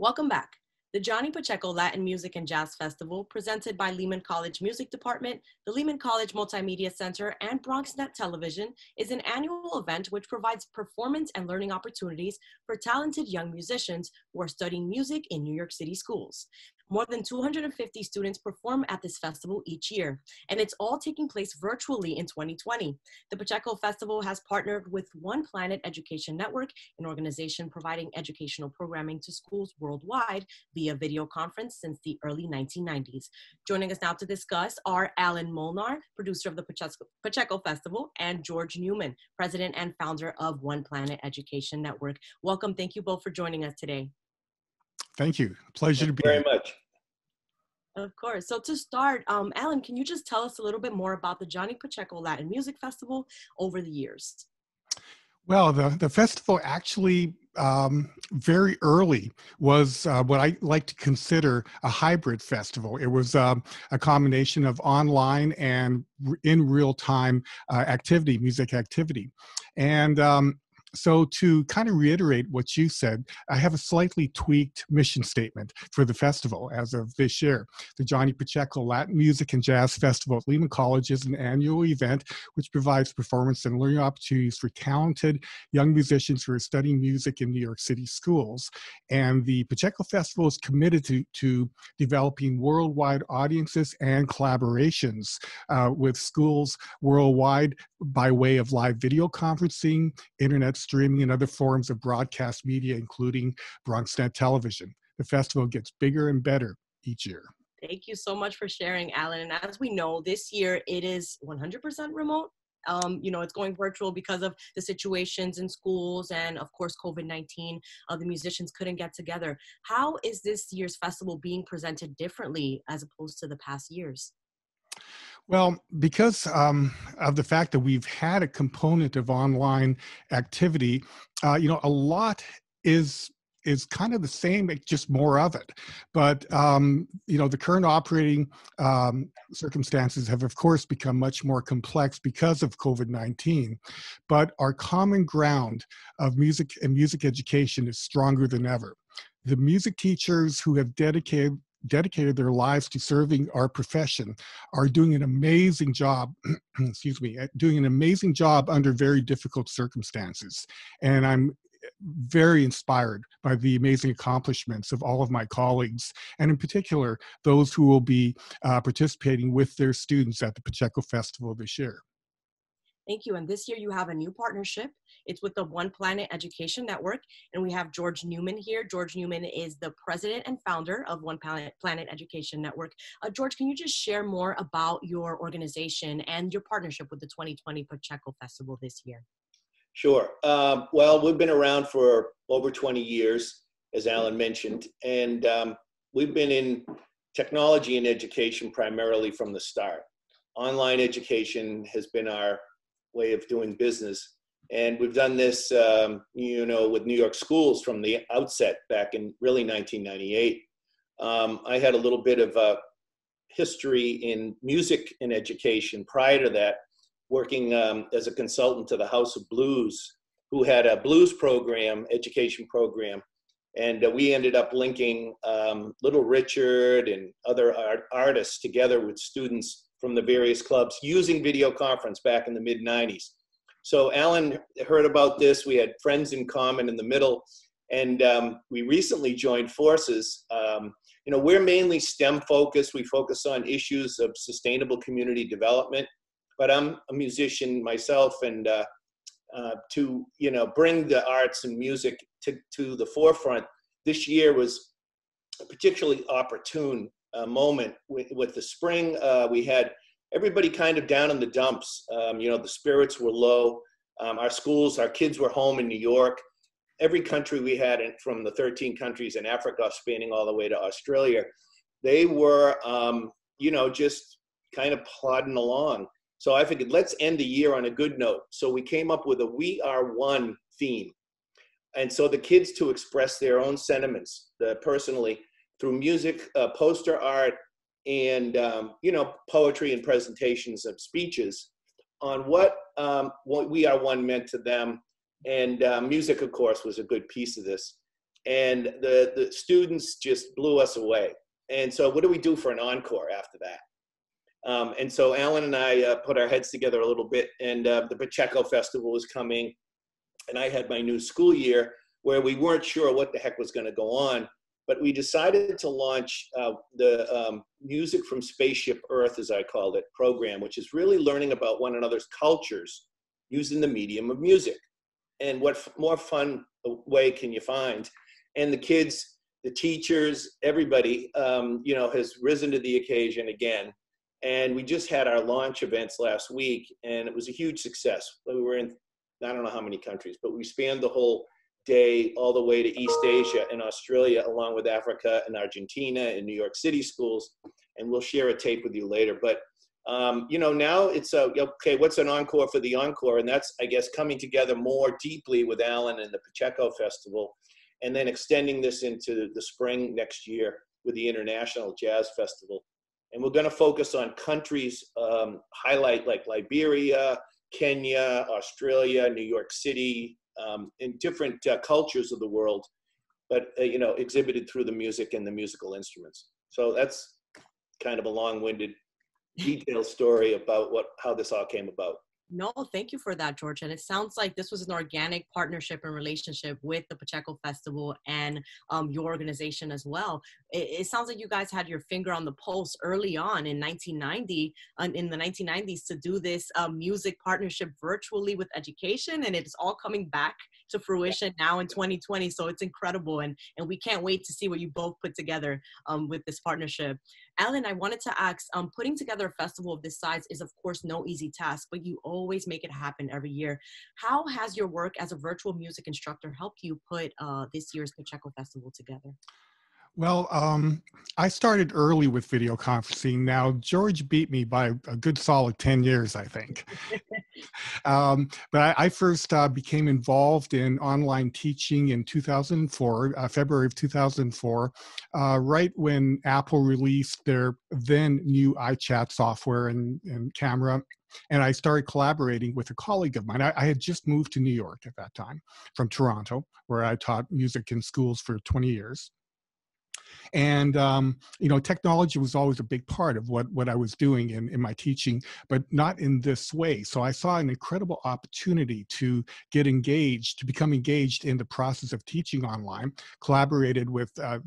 Welcome back. The Johnny Pacheco Latin Music and Jazz Festival, presented by Lehman College Music Department, the Lehman College Multimedia Center, and BronxNet Television, is an annual event which provides performance and learning opportunities for talented young musicians who are studying music in New York City schools. More than 250 students perform at this festival each year, and it's all taking place virtually in 2020. The Pacheco Festival has partnered with One Planet Education Network, an organization providing educational programming to schools worldwide via video conference since the early 1990s. Joining us now to discuss are Allan Molnar, producer of the Pacheco Festival, and George Newman, president and founder of One Planet Education Network. Welcome. Thank you both for joining us today. Thank you. Pleasure to be here. Very much. Of course. So to start, Allan, can you just tell us a little bit more about the Johnny Pacheco Latin Music Festival over the years? Well, the festival actually very early was what I like to consider a hybrid festival. It was a combination of online and in real time activity, music activity. And so to kind of reiterate what you said, I have a slightly tweaked mission statement for the festival as of this year. The Johnny Pacheco Latin Music and Jazz Festival at Lehman College is an annual event which provides performance and learning opportunities for talented young musicians who are studying music in New York City schools. And the Pacheco Festival is committed to developing worldwide audiences and collaborations with schools worldwide by way of live video conferencing, internet streaming, and other forms of broadcast media, including BronxNet Television. The festival gets bigger and better each year. Thank you so much for sharing, Allan. And as we know, this year it is 100% remote. It's going virtual because of the situations in schools and, of course, COVID-19. The musicians couldn't get together. How is this year's festival being presented differently as opposed to the past years? Well, because of the fact that we've had a component of online activity, a lot is kind of the same, just more of it. But, the current operating circumstances have, of course, become much more complex because of COVID-19. But our common ground of music and music education is stronger than ever. The music teachers who have dedicated their lives to serving our profession are doing an amazing job, doing an amazing job under very difficult circumstances. And I'm very inspired by the amazing accomplishments of all of my colleagues, and in particular, those who will be participating with their students at the Pacheco Festival this year. Thank you. And this year you have a new partnership. It's with the One Planet Education Network. And we have George Newman here. George Newman is the president and founder of One Planet Education Network. George, can you just share more about your organization and your partnership with the 2020 Pacheco Festival this year? Sure. Well, we've been around for over 20 years, as Allan mentioned, and we've been in technology and education primarily from the start. Online education has been our way of doing business. And we've done this, with New York schools from the outset back in really 1998. I had a little bit of a history in music and education prior to that, working as a consultant to the House of Blues, who had a blues program, education program. And we ended up linking Little Richard and other artists together with students from the various clubs using video conference back in the mid-90s. So Allan heard about this. We had friends in common in the middle, and we recently joined forces. We're mainly STEM focused. We focus on issues of sustainable community development, but I'm a musician myself, and to bring the arts and music to the forefront, this year was a particularly opportune moment. With the spring, we had everybody kind of down in the dumps. The spirits were low. Our kids were home in New York. Every country we had from the 13 countries in Africa, spanning all the way to Australia, they were, just kind of plodding along. So I figured, let's end the year on a good note. So we came up with a We Are One theme. And so the kids, to express their own sentiments personally through music, poster art, and poetry and presentations of speeches on what We Are One meant to them. And music, of course, was a good piece of this. And the students just blew us away. And so what do we do for an encore after that? And so Allan and I put our heads together a little bit, and the Pacheco Festival was coming, and I had my new school year where we weren't sure what the heck was going to go on, but we decided to launch the Music from Spaceship Earth, as I called it, program, which is really learning about one another's cultures using the medium of music. And what more fun way can you find? And the kids, the teachers, everybody, you know, has risen to the occasion again. And we just had our launch events last week, and it was a huge success. We were in, I don't know how many countries, but we spanned the whole day all the way to East Asia and Australia, along with Africa and Argentina and New York City schools. And we'll share a tape with you later. But, you know, now it's, okay, what's an encore for the encore? And that's, I guess, coming together more deeply with Allan and the Pacheco Festival, and then extending this into the spring next year with the International Jazz Festival. And we're going to focus on countries, highlight like Liberia, Kenya, Australia, New York City, in different cultures of the world, but, you know, exhibited through the music and the musical instruments. So that's kind of a long-winded, detailed story about how this all came about. No, thank you for that, George. And it sounds like this was an organic partnership and relationship with the Pacheco Festival and your organization as well. It sounds like you guys had your finger on the pulse early on in 1990, in the 1990s, to do this music partnership virtually with education. And it's all coming back to fruition now in 2020. So it's incredible. And we can't wait to see what you both put together with this partnership. Allan, I wanted to ask, putting together a festival of this size is, of course, no easy task, but you always make it happen every year. How has your work as a virtual music instructor helped you put this year's Pacheco Festival together? Well, I started early with video conferencing. Now, George beat me by a good solid 10 years, I think. But I first became involved in online teaching in 2004, February of 2004, right when Apple released their then new iChat software and camera. And I started collaborating with a colleague of mine. I had just moved to New York at that time from Toronto, where I taught music in schools for 20 years. And, you know, technology was always a big part of what I was doing in my teaching, but not in this way. So I saw an incredible opportunity to get engaged, to become engaged in the process of teaching online, collaborated with the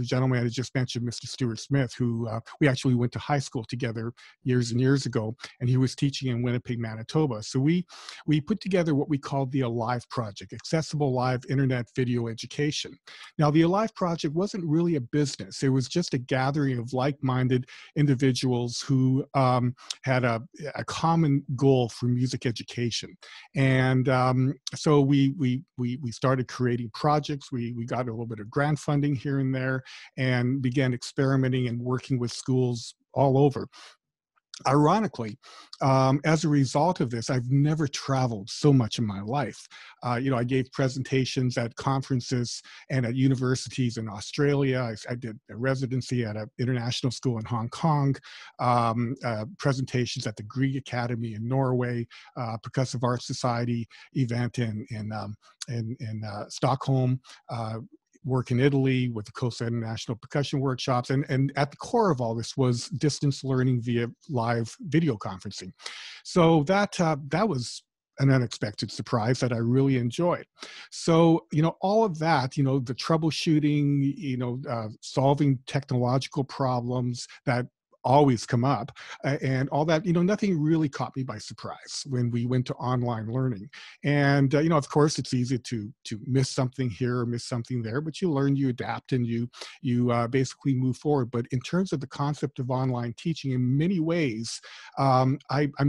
gentleman I just mentioned, Mr. Stuart Smith, who we actually went to high school together years and years ago, and he was teaching in Winnipeg, Manitoba. So we put together what we called the Alive Project, Accessible Live Internet Video Education. Now, the Alive Project wasn't really a business. It was just a gathering of like-minded individuals who had a common goal for music education. And so we started creating projects. We got a little bit of grant funding here and there and began experimenting and working with schools all over. Ironically, as a result of this, I've never traveled so much in my life. You know, I gave presentations at conferences and at universities in Australia. I did a residency at an international school in Hong Kong, presentations at the Grieg Academy in Norway, Percussive Arts Society event in Stockholm, work in Italy with the COSA International Percussion Workshops. And at the core of all this was distance learning via live video conferencing. So that was an unexpected surprise that I really enjoyed. So, you know, all of that, you know, the troubleshooting, you know, solving technological problems that always come up and all that, you know, nothing really caught me by surprise when we went to online learning. And, you know, of course, it's easy to miss something here or miss something there, but you learn, you adapt, and you basically move forward. But in terms of the concept of online teaching, in many ways, I'm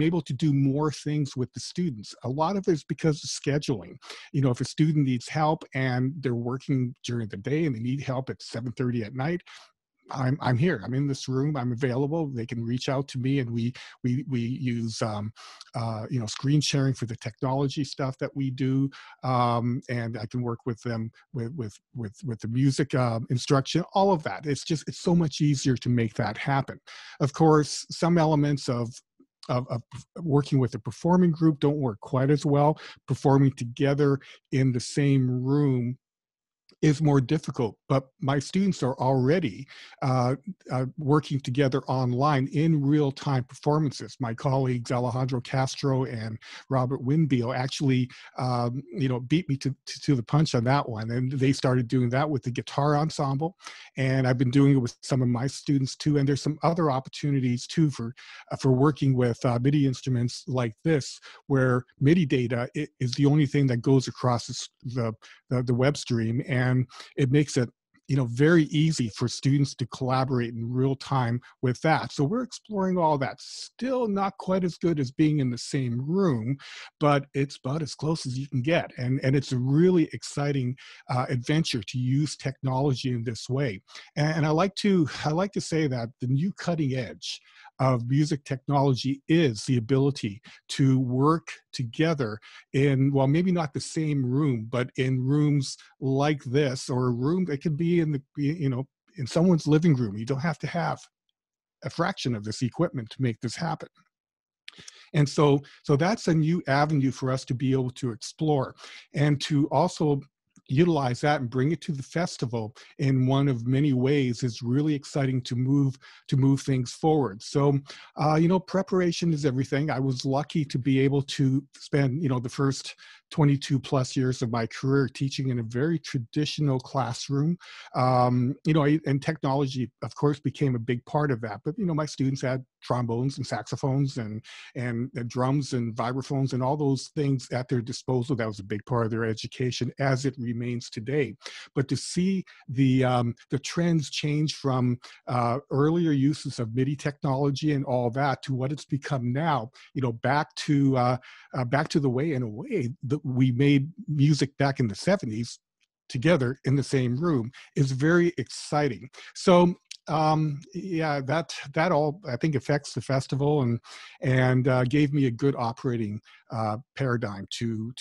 able to do more things with the students. A lot of it is because of scheduling. You know, if a student needs help and they're working during the day and they need help at 7:30 at night, I'm here. I'm in this room. I'm available. They can reach out to me, and we use you know, screen sharing for the technology stuff that we do, and I can work with them with the music instruction. All of that. It's so much easier to make that happen. Of course, some elements of working with a performing group don't work quite as well. Performing together in the same room is more difficult, but my students are already working together online in real-time performances. My colleagues Alejandro Castro and Robert Winbiel actually, beat me to the punch on that one, and they started doing that with the guitar ensemble, and I've been doing it with some of my students too. And there's some other opportunities too for working with MIDI instruments like this, where MIDI data is the only thing that goes across the web stream, and it makes it very easy for students to collaborate in real time with that. So we're exploring all that. Still not quite as good as being in the same room, but it's about as close as you can get. And it's a really exciting adventure to use technology in this way. And I like to say that the new cutting edge of music technology is the ability to work together in, well, maybe not the same room, but in rooms like this, or a room that could be in in someone's living room. You don't have to have a fraction of this equipment to make this happen. And so that's a new avenue for us to be able to explore, and to also utilize that and bring it to the festival in one of many ways is really exciting to move things forward. So, preparation is everything. I was lucky to be able to spend, the first 22 plus years of my career teaching in a very traditional classroom. And technology, of course, became a big part of that. But, my students had trombones and saxophones and drums and vibraphones and all those things at their disposal. That was a big part of their education, as it remains today. But to see the trends change from earlier uses of MIDI technology and all that to what it's become now, back to the way, in a way, that we made music back in the 70s together in the same room, is very exciting. So that all, I think, affects the festival and gave me a good operating paradigm to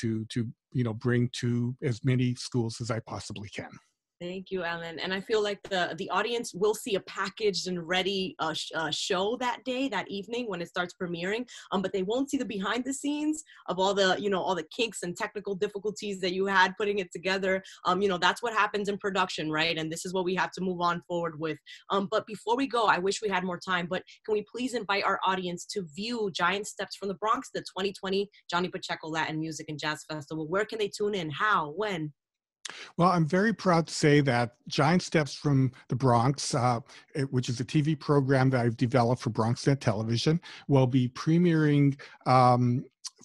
bring to as many schools as I possibly can. Thank you, Allan. And I feel like the audience will see a packaged and ready show that day, that evening when it starts premiering. But they won't see the behind the scenes of all the, all the kinks and technical difficulties that you had putting it together. That's what happens in production, right? And this is what we have to move on forward with. But before we go, I wish we had more time, but can we please invite our audience to view Giant Steps from the Bronx, the 2020 Johnny Pacheco Latin Music and Jazz Festival? Where can they tune in? How? When? Well, I'm very proud to say that Giant Steps from the Bronx, which is a TV program that I've developed for BronxNet Television, will be premiering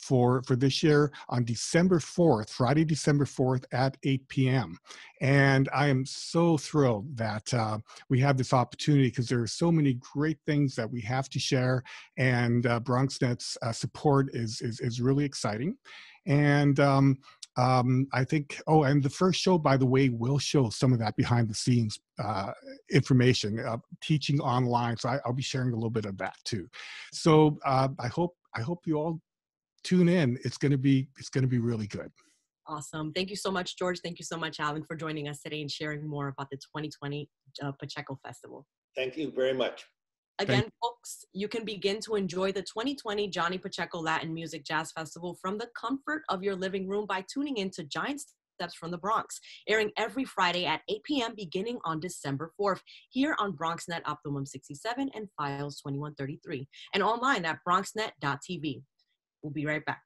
for this year on December 4th, Friday, December 4th at 8 p.m. And I am so thrilled that we have this opportunity, because there are so many great things that we have to share, and BronxNet's support is really exciting. And I think, and the first show, by the way, will show some of that behind the scenes information, teaching online. So I'll be sharing a little bit of that too. So I hope you all tune in. It's going to be really good. Awesome. Thank you so much, George. Thank you so much, Allan, for joining us today and sharing more about the 2020 Pacheco Festival. Thank you very much. Again, folks, you can begin to enjoy the 2020 Johnny Pacheco Latin Music Jazz Festival from the comfort of your living room by tuning in to Giant Steps from the Bronx, airing every Friday at 8 p.m. beginning on December 4th, here on BronxNet Optimum 67 and Files 2133, and online at bronxnet.tv. We'll be right back.